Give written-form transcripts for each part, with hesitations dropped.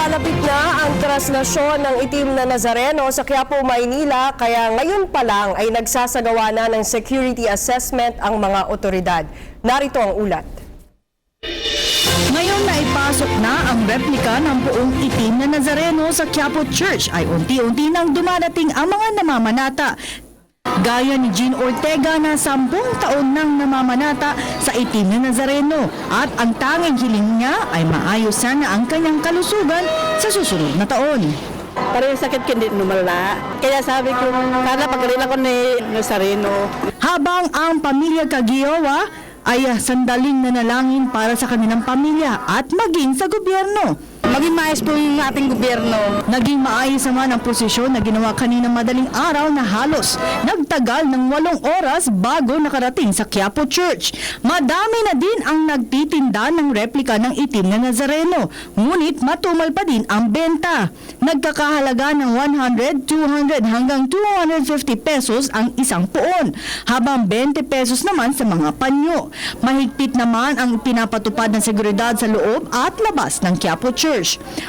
Papalapit na ang traslasyon ng itim na Nazareno sa Quiapo, Maynila, kaya ngayon pa lang ay nagsasagawa na ng security assessment ang mga otoridad. Narito ang ulat. Ngayon na ipasok na ang replika ng buong itim na Nazareno sa Quiapo Church ay unti-unti nang dumadating ang mga namamanata. Gaya ni Jean Ortega na 10 taon nang namamanata sa itim na Nazareno at ang tanging hiling niya ay maayos sana ang kanyang kalusugan sa susunod na taon. Parang yung sakit hindi lumala. Kaya sabi ko, sana pagaling ako ni Nazareno. Habang ang pamilya Kagiowa ay sandaling nanalangin para sa kanilang pamilya at maging sa gobyerno. Maging maayos po yung ating gobyerno. Naging maayos naman ang prosesyon na ginawa kaninang madaling araw na halos nagtagal ng 8 oras bago nakarating sa Quiapo Church. Madami na din ang nagtitinda ng replika ng itim na Nazareno, ngunit matumal pa din ang benta. Nagkakahalaga ng 100, 200 hanggang 250 pesos ang isang puon, habang 20 pesos naman sa mga panyo. Mahigpit naman ang pinapatupad ng seguridad sa loob at labas ng Quiapo Church.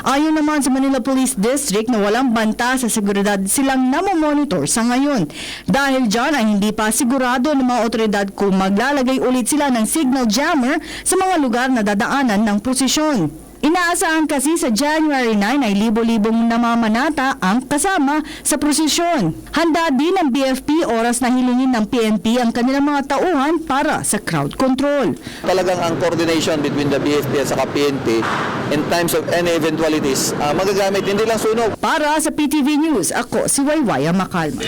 Ayon naman sa Manila Police District na walang banta sa seguridad silang namomonitor sa ngayon. Dahil dyan ay hindi pa sigurado ng mga otoridad kung maglalagay ulit sila ng signal jammer sa mga lugar na dadaanan ng prosesyon. Inaasahan kasi sa January 9 ay libo-libong namamanata ang kasama sa prosesyon. Handa din ng BFP oras na hilingin ng PNP ang kanilang mga tauhan para sa crowd control. Talagang ang coordination between the BFP at saka PNP in times of any eventualities, magagamit hindi lang sunog. Para sa PTV News, ako si Waywaya Makalma.